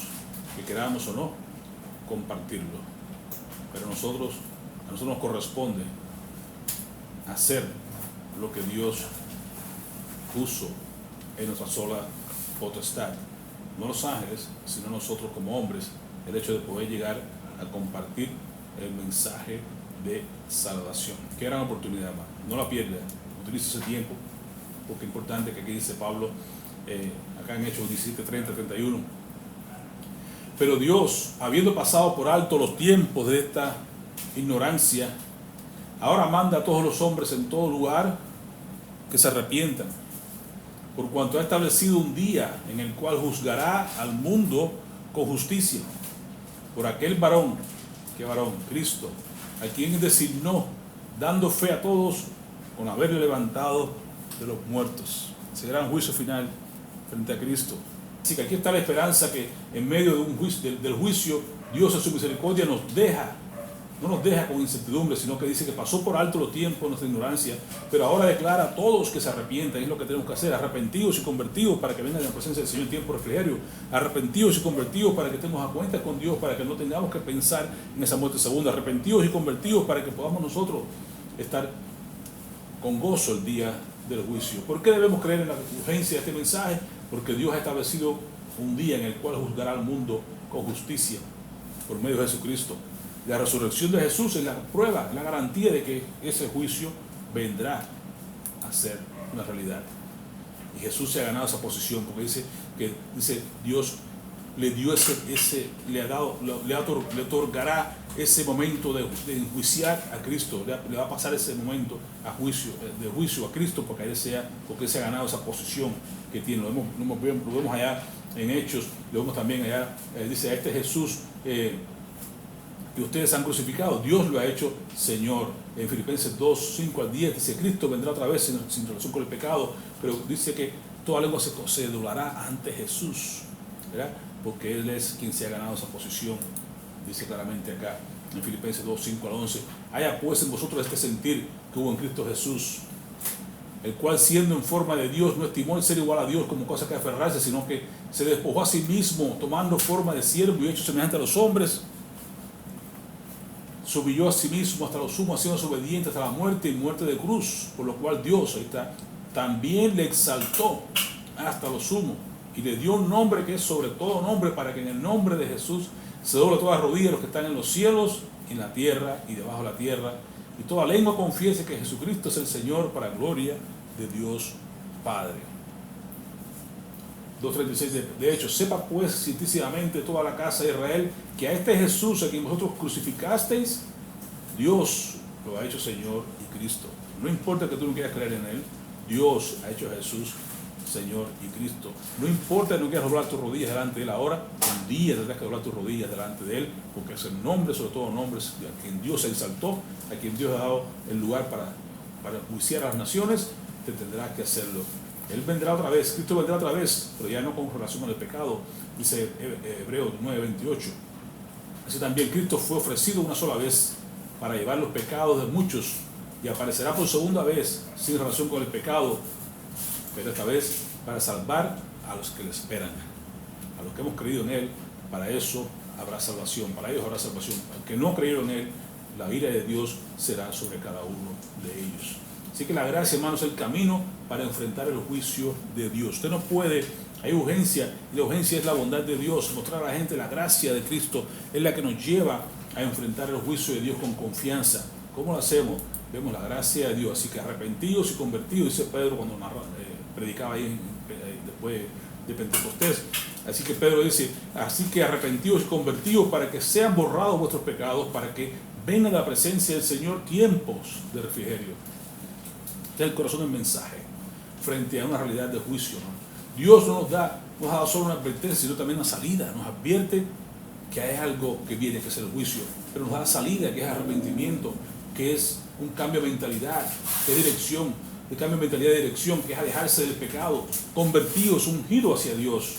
que queramos o no compartirlo. Pero a nosotros nos corresponde hacer lo que Dios puso en nuestra sola potestad. No los ángeles, sino nosotros como hombres, el hecho de poder llegar a compartir el mensaje de salvación. Qué gran oportunidad, hermano. No la pierda, utilice ese tiempo, porque es importante que aquí dice Pablo, acá en Hechos 17, 30, 31. Pero Dios, habiendo pasado por alto los tiempos de esta ignorancia, ahora manda a todos los hombres en todo lugar que se arrepientan, por cuanto ha establecido un día en el cual juzgará al mundo con justicia, por aquel varón, ¿qué varón? Cristo, a quien designó, dando fe a todos con haberle levantado de los muertos. Ese gran juicio final frente a Cristo. Así que aquí está la esperanza que en medio de un juicio, del juicio, Dios en su misericordia no nos deja con incertidumbre, sino que dice que pasó por alto los tiempos, nuestra ignorancia, pero ahora declara a todos que se arrepientan. Es lo que tenemos que hacer, arrepentidos y convertidos para que vengan a la presencia del Señor en tiempo refrigerio, arrepentidos y convertidos para que estemos a cuenta con Dios, para que no tengamos que pensar en esa muerte segunda, arrepentidos y convertidos para que podamos nosotros estar con gozo el día del juicio. ¿Por qué debemos creer en la urgencia de este mensaje? Porque Dios ha establecido un día en el cual juzgará al mundo con justicia por medio de Jesucristo. La resurrección de Jesús es la prueba, es la garantía de que ese juicio vendrá a ser una realidad. Y Jesús se ha ganado esa posición, porque dice Dios le dio le otorgará ese momento de enjuiciar a Cristo, le va a pasar ese momento de juicio a Cristo, porque Él se ha ganado esa posición que tiene. Lo vemos allá en Hechos, lo vemos también allá, dice, a este Jesús que ustedes han crucificado, Dios lo ha hecho Señor. En Filipenses 2, 5 al 10 dice, Cristo vendrá otra vez sin relación con el pecado, pero dice que toda lengua se doblará ante Jesús, ¿verdad? Porque Él es quien se ha ganado esa posición. Dice claramente acá en Filipenses 2, 5 al 11, haya pues en vosotros este sentir que hubo en Cristo Jesús, el cual siendo en forma de Dios no estimó el ser igual a Dios como cosa que aferrarse, sino que se despojó a sí mismo, tomando forma de siervo y hecho semejante a los hombres, se humilló a sí mismo hasta lo sumo, haciéndose obediente hasta la muerte y muerte de cruz, por lo cual Dios, ahí está, también le exaltó hasta lo sumo y le dio un nombre que es sobre todo nombre, para que en el nombre de Jesús se doble toda rodilla de los que están en los cielos, en la tierra y debajo de la tierra, y toda lengua confiese que Jesucristo es el Señor, para gloria de Dios Padre. 2.36 de hecho, sepa pues científicamente toda la casa de Israel que a este Jesús a quien vosotros crucificasteis, Dios lo ha hecho Señor y Cristo. No importa que tú no quieras creer en Él, Dios ha hecho a Jesús Señor y Cristo. No importa que no quieras doblar tus rodillas delante de Él ahora, un día tendrás que doblar tus rodillas delante de Él, porque es el nombre, sobre todo nombres, a quien Dios exaltó, a quien Dios ha dado el lugar para juiciar a las naciones, te tendrás que hacerlo. Él vendrá otra vez, Cristo vendrá otra vez, pero ya no con relación al pecado, dice Hebreos 9:28. Así también Cristo fue ofrecido una sola vez para llevar los pecados de muchos y aparecerá por segunda vez sin relación con el pecado, pero esta vez para salvar a los que le esperan, a los que hemos creído en Él. Para eso habrá salvación, para ellos habrá salvación. Aunque no creyeron en Él, la ira de Dios será sobre cada uno de ellos. Así que la gracia, hermanos, es el camino para enfrentar el juicio de Dios. Usted no puede, hay urgencia, y la urgencia es la bondad de Dios. Mostrar a la gente la gracia de Cristo es la que nos lleva a enfrentar el juicio de Dios con confianza. ¿Cómo lo hacemos? vemos la gracia de Dios. Así que arrepentidos y convertidos, dice Pedro cuando predicaba ahí después de Pentecostés. Así que Pedro dice, así que arrepentidos y convertidos para que sean borrados vuestros pecados, para que vengan a la presencia del Señor tiempos de refrigerio. Este es el corazón del mensaje frente a una realidad de juicio, ¿no? Dios no nos ha dado solo una advertencia, sino también una salida. Nos advierte que hay algo que viene, que es el juicio, pero nos da la salida, que es arrepentimiento, que es un cambio de mentalidad, de dirección, de cambio de mentalidad de dirección, que es alejarse del pecado, convertidos, ungidos hacia Dios.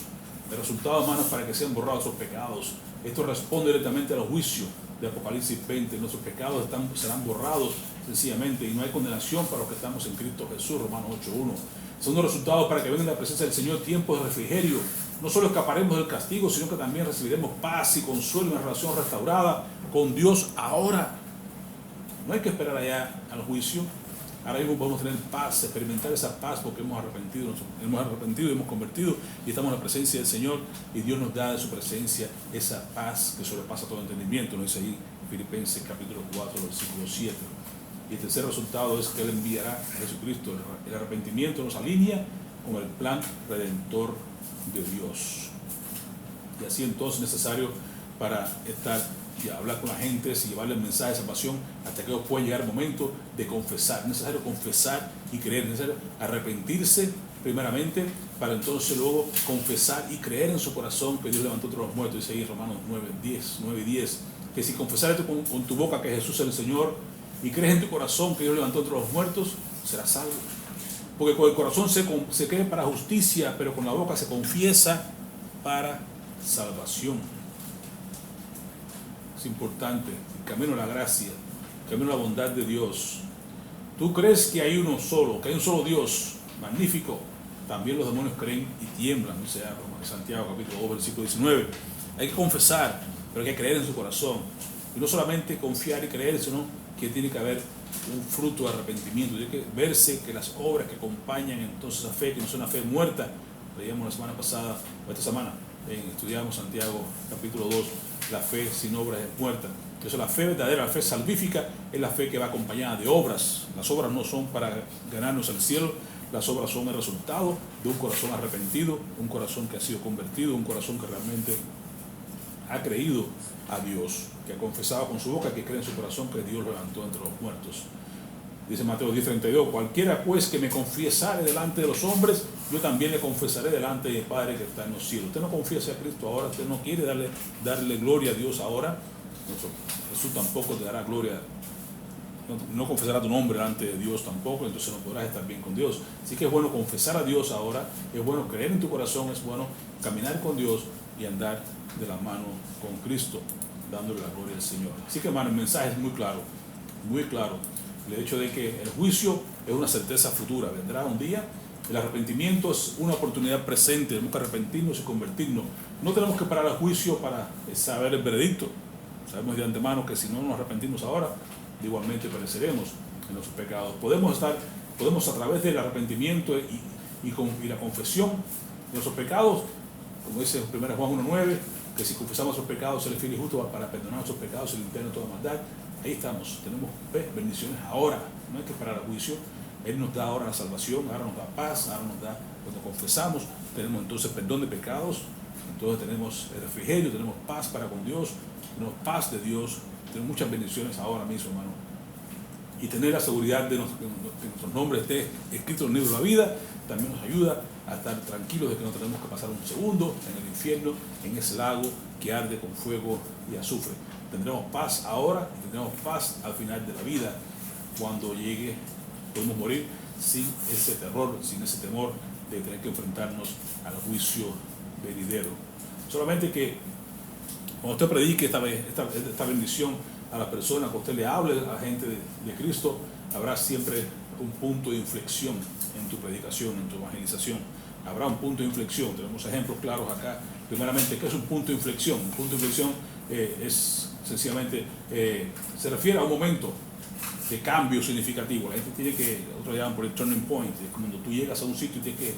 El resultado, hermanos, para que sean borrados esos pecados. Esto responde directamente a los juicios de Apocalipsis 20. Nuestros pecados serán borrados sencillamente y no hay condenación para los que estamos en Cristo Jesús, Romanos 8:1. Son los resultados para que vengan a la presencia del Señor tiempos de refrigerio. No solo escaparemos del castigo, sino que también recibiremos paz y consuelo en una relación restaurada con Dios ahora. No hay que esperar allá al juicio. Ahora mismo podemos tener paz, experimentar esa paz porque hemos arrepentido y hemos convertido y estamos en la presencia del Señor y Dios nos da de su presencia esa paz que sobrepasa todo entendimiento. Nos dice ahí Filipenses capítulo 4, versículo 7. Y el tercer resultado es que Él enviará a Jesucristo. El arrepentimiento nos alinea con el plan redentor de Dios. Y así entonces es necesario para hablar con la gente, llevarle el mensaje de salvación, hasta que ellos puedan llegar el momento de confesar. Es necesario confesar y creer, es necesario arrepentirse primeramente, para entonces luego confesar y creer en su corazón que Dios levantó entre los muertos. Dice ahí Romanos 9 y 10, que si confesares con tu boca que Jesús es el Señor y crees en tu corazón que Dios levantó entre los muertos, serás salvo. Porque con el corazón se cree para justicia, pero con la boca se confiesa para salvación. Es importante, el camino a la gracia, el camino a la bondad de Dios. Tú crees que hay uno solo, que hay un solo Dios, magnífico. También los demonios creen y tiemblan, dice Santiago capítulo 2, versículo 19. Hay que confesar, pero hay que creer en su corazón. Y no solamente confiar y creer, sino que tiene que haber un fruto de arrepentimiento. Tiene que verse que las obras que acompañan entonces a fe, que no es una fe muerta. Leíamos la semana pasada, o esta semana, estudiamos Santiago capítulo 2, la fe sin obras es muerta. Entonces la fe verdadera, la fe salvífica, es la fe que va acompañada de obras. Las obras no son para ganarnos al cielo, las obras son el resultado de un corazón arrepentido, un corazón que ha sido convertido, un corazón que realmente ha creído a Dios, que ha confesado con su boca, que cree en su corazón que Dios lo levantó entre los muertos. Dice Mateo 10:32, cualquiera pues que me confiesare delante de los hombres, yo también le confesaré delante de mi Padre que está en los cielos. Usted no confiesa a Cristo ahora, usted no quiere darle gloria a Dios ahora, Jesús tampoco te dará gloria, no confesará tu nombre delante de Dios tampoco, entonces no podrás estar bien con Dios. Así que es bueno confesar a Dios ahora, es bueno creer en tu corazón, es bueno caminar con Dios y andar de la mano con Cristo, dándole la gloria al Señor. Así que, hermano, el mensaje es muy claro, muy claro. El hecho de que el juicio es una certeza futura, vendrá un día. El arrepentimiento es una oportunidad presente, tenemos que arrepentirnos y convertirnos. No tenemos que parar al juicio para saber el veredicto. Sabemos de antemano que si no nos arrepentimos ahora, igualmente pereceremos en los pecados. Podemos a través del arrepentimiento y la confesión de nuestros pecados, como dice 1 Juan 1:9, que si confesamos nuestros pecados, Él es fiel y justo para perdonar nuestros pecados y limpiarnos de toda maldad. Ahí estamos, tenemos bendiciones ahora, no hay que esperar al juicio. Él nos da ahora la salvación, ahora nos da paz, ahora nos da, cuando confesamos, tenemos entonces perdón de pecados, entonces tenemos el refrigerio, tenemos paz para con Dios, tenemos paz de Dios, tenemos muchas bendiciones ahora mismo, hermano. Y tener la seguridad de que nuestros nombres esté escritos en el libro de la vida, también nos ayuda a estar tranquilos de que no tenemos que pasar un segundo en el infierno, en ese lago que arde con fuego y azufre. Tendremos paz ahora y tendremos paz al final de la vida. Cuando llegue, podemos morir sin ese terror, sin ese temor de tener que enfrentarnos al juicio venidero. Solamente que cuando usted predique esta bendición a la persona, cuando usted le hable a la gente de Cristo, habrá siempre un punto de inflexión en tu predicación, en tu evangelización. Habrá un punto de inflexión. Tenemos ejemplos claros acá. Primeramente, ¿qué es un punto de inflexión? Un punto de inflexión es sencillamente, se refiere a un momento de cambio significativo. La gente tiene que, otros llaman por el turning point, es cuando tú llegas a un sitio y tienes que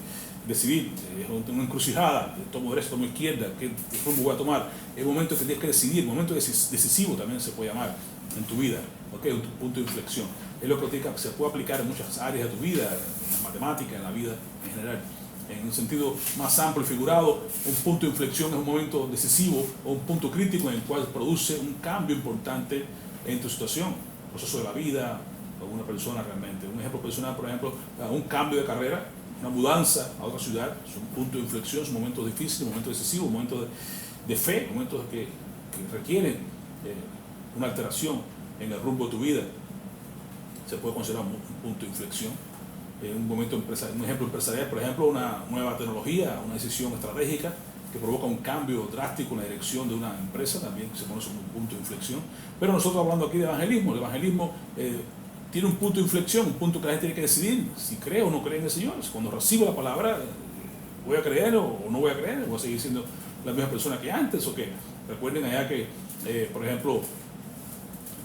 decidir, es una encrucijada, tomo derecha, tomo izquierda, qué rumbo voy a tomar. Es un momento que tienes que decidir, un momento decisivo también se puede llamar en tu vida, ¿okay? Un punto de inflexión. es lo que se puede aplicar en muchas áreas de tu vida, en la matemática, en la vida en general. En un sentido más amplio y figurado, un punto de inflexión es un momento decisivo o un punto crítico en el cual produce un cambio importante en tu situación, el proceso de la vida o una persona realmente. Un ejemplo personal, por ejemplo, un cambio de carrera, una mudanza a otra ciudad, es un punto de inflexión, es un momento difícil, un momento decisivo, un momento de fe, momentos que requieren una alteración en el rumbo de tu vida. Se puede considerar un punto de inflexión. Un momento un ejemplo empresarial, por ejemplo, una nueva tecnología, una decisión estratégica que provoca un cambio drástico en la dirección de una empresa, también se conoce como un punto de inflexión. Pero nosotros hablando aquí de evangelismo, el evangelismo tiene un punto de inflexión, un punto que la gente tiene que decidir si cree o no cree en el Señor. Cuando recibo la palabra, ¿voy a creer o no voy a creer? ¿Voy a seguir siendo la misma persona que antes o qué? Recuerden allá que, por ejemplo,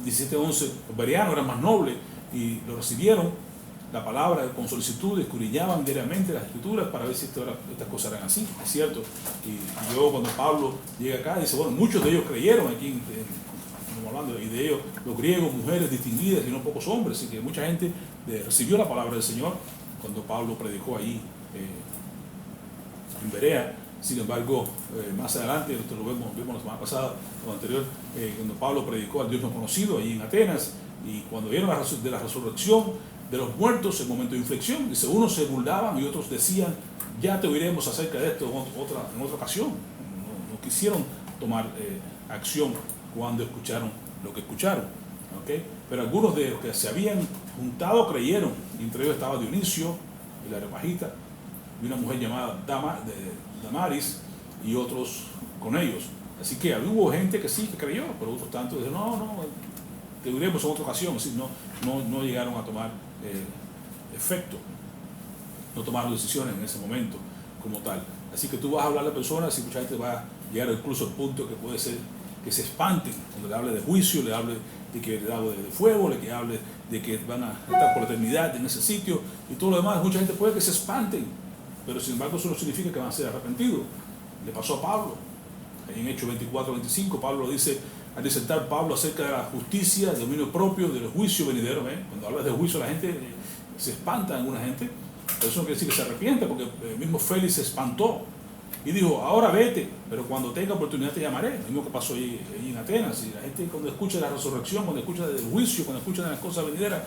17:11, los bereanos eran más nobles y lo recibieron la palabra con solicitud, escudriñaban diariamente las escrituras para ver si estas cosas eran así, es cierto. Y yo cuando Pablo llega acá, dice, bueno, muchos de ellos creyeron aquí, estamos hablando, y de ellos, los griegos, mujeres distinguidas y no pocos hombres, y que mucha gente recibió la palabra del Señor cuando Pablo predicó ahí en Berea. Sin embargo, más adelante, esto lo vimos la semana pasada, o anterior, cuando Pablo predicó al Dios no conocido ahí en Atenas, y cuando vieron de la resurrección de los muertos, el momento de inflexión, dice, unos se burlaban y otros decían, ya te oiremos acerca de esto en otra ocasión. No quisieron tomar acción cuando escucharon lo que escucharon. ¿Okay? Pero algunos de los que se habían juntado creyeron, y entre ellos estaba Dionisio, el Areopagita, y una mujer llamada Damaris, y otros con ellos. Así que hubo gente que sí, que creyó, pero otros tantos dijeron, no, te oiremos en otra ocasión. Así, no llegaron a tomar efecto, no tomaron decisiones en ese momento como tal. Así que tú vas a hablar a personas y mucha gente va a llegar incluso al punto que puede ser que se espanten cuando le hable de juicio, le hable de que le hable de fuego, le hable de que van a estar por la eternidad en ese sitio y todo lo demás. Mucha gente puede que se espanten, pero sin embargo eso no significa que van a ser arrepentidos. Le pasó a Pablo en Hechos 24-25. Pablo lo dice al disertar Pablo acerca de la justicia, del dominio propio, del juicio venidero. Cuando hablas de juicio la gente se espanta, alguna gente, pero eso no quiere decir que se arrepienta, porque el mismo Félix se espantó y dijo, ahora vete, pero cuando tenga oportunidad te llamaré. Lo mismo que pasó ahí en Atenas, y la gente cuando escucha la resurrección, cuando escucha del juicio, cuando escucha de las cosas venideras,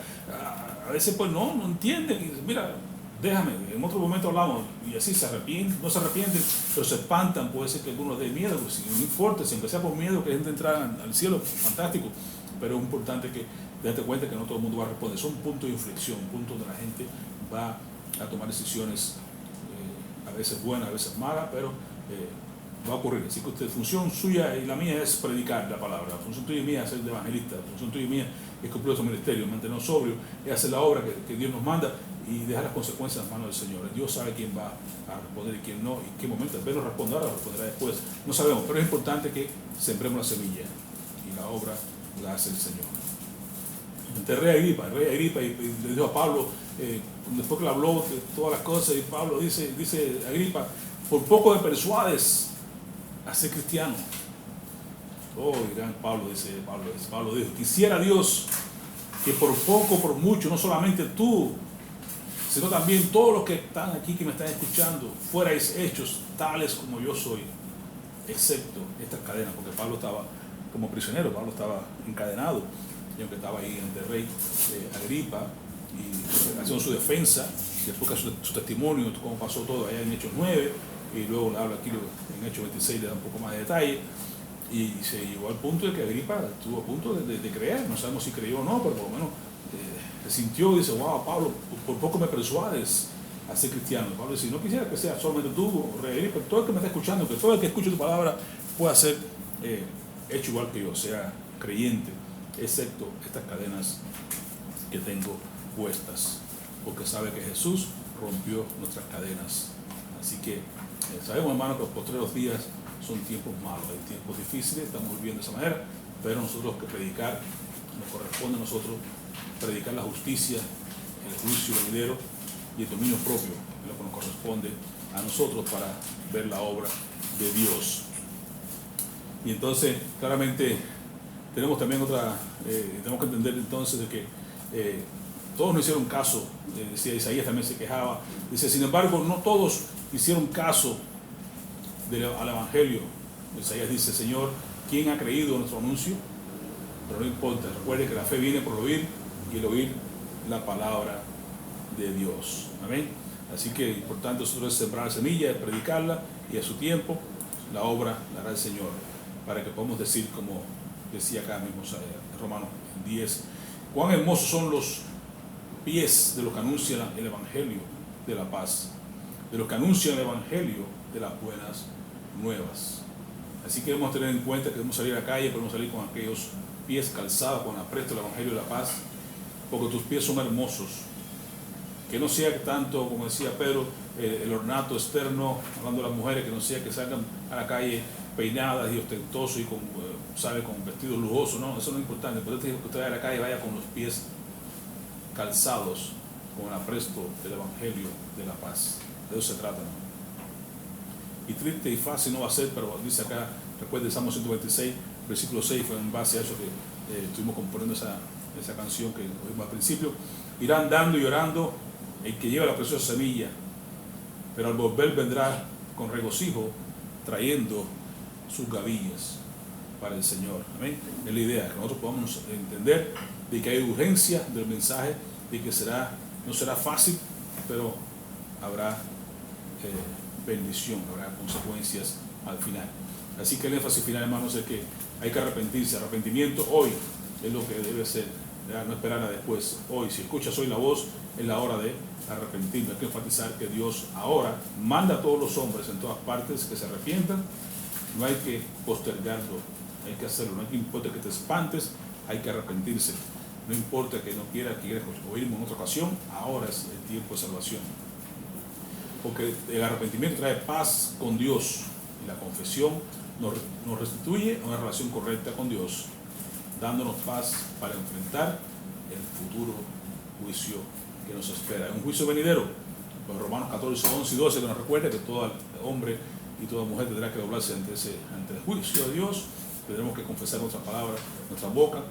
a veces pues no entienden y dicen, mira, déjame, en otro momento hablamos, y así se arrepienten, no se arrepienten, pero se espantan. Puede ser que algunos den miedo, pues, si no importa, si aunque sea por miedo que la gente entrara al cielo, fantástico, pero es importante que date cuenta que no todo el mundo va a responder. Son puntos de inflexión, puntos donde la gente va a tomar decisiones a veces buenas, a veces malas, pero va a ocurrir. Así que la función suya y la mía es predicar la palabra, la función tuya y mía es ser evangelista, la función tuya y mía es cumplir su ministerio, mantenernos sobrios, es hacer la obra que Dios nos manda y dejar las consecuencias en manos del Señor. Dios sabe quién va a responder y quién no, y qué momento. Tal vez no responderá, lo responderá después. No sabemos, pero es importante que sembremos la semilla y la obra la hace el Señor. El rey Agripa, y le dijo a Pablo, después que le habló de todas las cosas, y Pablo dice Agripa, por poco me persuades a ser cristiano. Oh, dirán Pablo dijo, quisiera Dios que por poco, por mucho, no solamente tú, sino también todos los que están aquí, que me están escuchando, fuerais hechos tales como yo soy, excepto estas cadenas, porque Pablo estaba como prisionero, Pablo estaba encadenado, y aunque estaba ahí ante el rey Agripa, y haciendo su defensa, después su testimonio, cómo pasó todo allá en Hechos 9, y luego le habla aquí en Hechos 26, le da un poco más de detalle, y se llegó al punto de que Agripa estuvo a punto de creer. No sabemos si creyó o no, pero por lo menos se sintió y dice, wow, Pablo, por poco me persuades a ser cristiano. Pablo dice, no quisiera que sea solamente tú, rey Agripa, todo el que me está escuchando, que todo el que escuche tu palabra pueda ser hecho igual que yo, sea creyente, excepto estas cadenas que tengo puestas, porque sabe que Jesús rompió nuestras cadenas. Así que sabemos, hermanos, que los postreros días son tiempos malos, hay tiempos difíciles, estamos viviendo de esa manera, pero nosotros que predicar, nos corresponde a nosotros predicar la justicia, el juicio venidero y el dominio propio, es lo que nos corresponde a nosotros para ver la obra de Dios. Y entonces, claramente, tenemos también tenemos que entender entonces de que todos no hicieron caso. Decía Isaías, también se quejaba. Dice, sin embargo, no todos hicieron caso al Evangelio. Isaías dice, Señor, ¿quién ha creído nuestro anuncio? Pero no importa, recuerde que la fe viene por oír y el oír la palabra de Dios. Amén. Así que importante nosotros es sembrar semilla, es predicarla, y a su tiempo la obra la hará el Señor, para que podamos decir, como decía acá mismo Romanos 10, cuán hermosos son los pies de los que anuncian el Evangelio de la paz, de los que anuncian el Evangelio de las buenas nuevas. Así que debemos tener en cuenta que debemos salir a la calle, podemos salir con aquellos pies calzados, con apresto del Evangelio de la paz, porque tus pies son hermosos. Que no sea tanto, como decía Pedro, el ornato externo, hablando de las mujeres, que no sea que salgan a la calle peinadas y ostentosos y con vestidos lujosos. No, eso no es importante. Pero que usted vaya a la calle vaya con los pies calzados, con el apresto del Evangelio de la paz. De eso se trata, ¿no? Y triste y fácil no va a ser, pero dice acá, recuerde el Salmo 126, versículo 6, fue en base a eso que estuvimos componiendo esa canción que oímos al principio. Irá andando y llorando el que lleva la preciosa semilla, pero al volver vendrá con regocijo trayendo sus gavillas para el Señor. Amén. Es la idea, que nosotros podamos entender de que hay urgencia del mensaje, de que no será fácil, pero habrá bendición, habrá consecuencias al final. Así que el énfasis final, hermanos, es que hay que arrepentirse. Arrepentimiento hoy es lo que debe ser, ¿verdad? No esperar a después. Hoy, si escuchas hoy la voz, es la hora de arrepentirnos. Hay que enfatizar que Dios ahora manda a todos los hombres en todas partes que se arrepientan. No hay que postergarlo, hay que hacerlo. No importa que te espantes, hay que arrepentirse. No importa que no quieras oírme en otra ocasión, ahora es el tiempo de salvación. Porque el arrepentimiento trae paz con Dios, y la confesión nos restituye a una relación correcta con Dios, dándonos paz para enfrentar el futuro juicio que nos espera. Es un juicio venidero. Pues Romanos 14, 11 y 12 que nos recuerda que todo hombre y toda mujer tendrá que doblarse ante el juicio de Dios. Tendremos que confesar nuestras palabras, nuestra boca,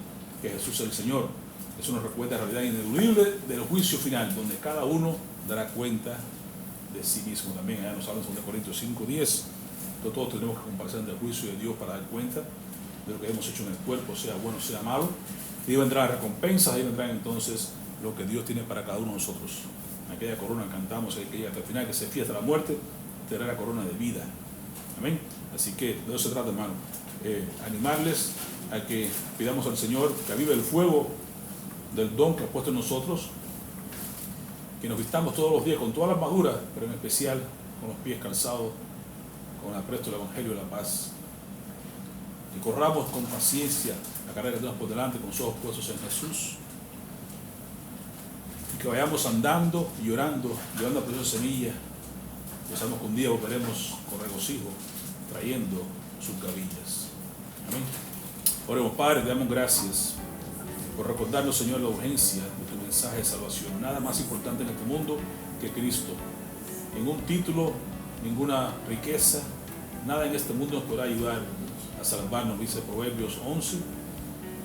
que Jesús es el Señor. Eso nos recuerda la realidad ineludible del juicio final, donde cada uno dará cuenta de sí mismo. También allá nos habla en 2 Corintios 5, 10. Todos tenemos que comparecer ante el juicio de Dios para dar cuenta de lo que hemos hecho en el cuerpo, sea bueno, sea malo. Y ahí vendrán las recompensas, ahí vendrán entonces lo que Dios tiene para cada uno de nosotros. Aquella corona cantamos, aquella hasta el final que se fía hasta la muerte, tendrá la corona de vida. Amén. Así que de eso se trata, hermano. Animarles a que pidamos al Señor que avive el fuego del don que ha puesto en nosotros, que nos vistamos todos los días con toda la armadura, pero en especial con los pies calzados, con el apresto del Evangelio de la paz. Que corramos con paciencia la carrera que tenemos por delante, con los ojos puestos en Jesús. Y que vayamos andando y llorando, llevando la preciosa semilla. Pensamos que un día volveremos con regocijo, trayendo sus gavillas. Amén. Oremos, Padre, te damos gracias por recordarnos, Señor, la urgencia de tu mensaje de salvación. Nada más importante en este mundo que Cristo. Ningún título, ninguna riqueza, nada en este mundo nos podrá ayudar a salvarnos, dice Proverbios 11.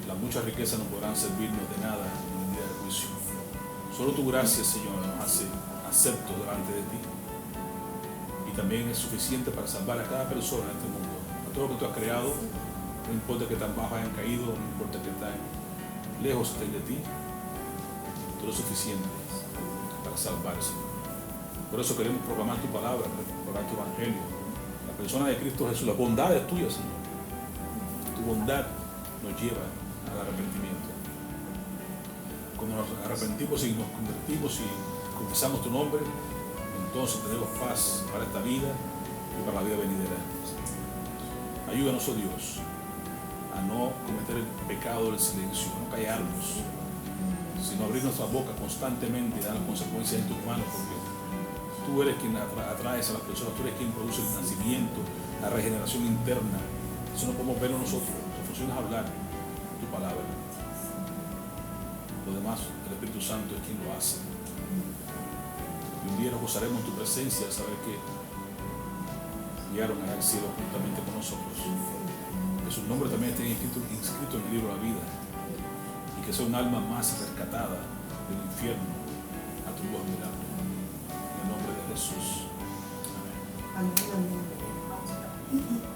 Las muchas riquezas no podrán servirnos de nada en el día del juicio. Solo tu gracia, Señor, nos hace acepto delante de ti. Y también es suficiente para salvar a cada persona en este mundo. A todo lo que tú has creado, no importa que tan bajo hayan caído, no importa que tan lejos estén de ti, todo es suficiente para salvarse. Por eso queremos proclamar tu palabra, proclamar tu evangelio. La persona de Cristo Jesús, la bondad es tuya, Señor. Tu bondad nos lleva al arrepentimiento. Cuando nos arrepentimos y nos convertimos y confesamos tu nombre, entonces tenemos paz para esta vida y para la vida venidera. Ayúdanos, oh Dios, a no cometer el pecado del silencio, a no callarnos, sino abrir nuestra boca constantemente y dar las consecuencias en tus manos, porque tú eres quien atraes a las personas, tú eres quien produce el nacimiento, la regeneración interna. Eso no podemos verlo nosotros, la función es hablar tu palabra. Lo demás, el Espíritu Santo es quien lo hace. Y un día nos gozaremos en tu presencia, saber que llegaron al cielo juntamente con nosotros. Que sus nombres también estén inscritos en el libro de la vida. Y que sea un alma más rescatada del infierno a tu voz mirando. En el nombre de Jesús. Amén. Amén.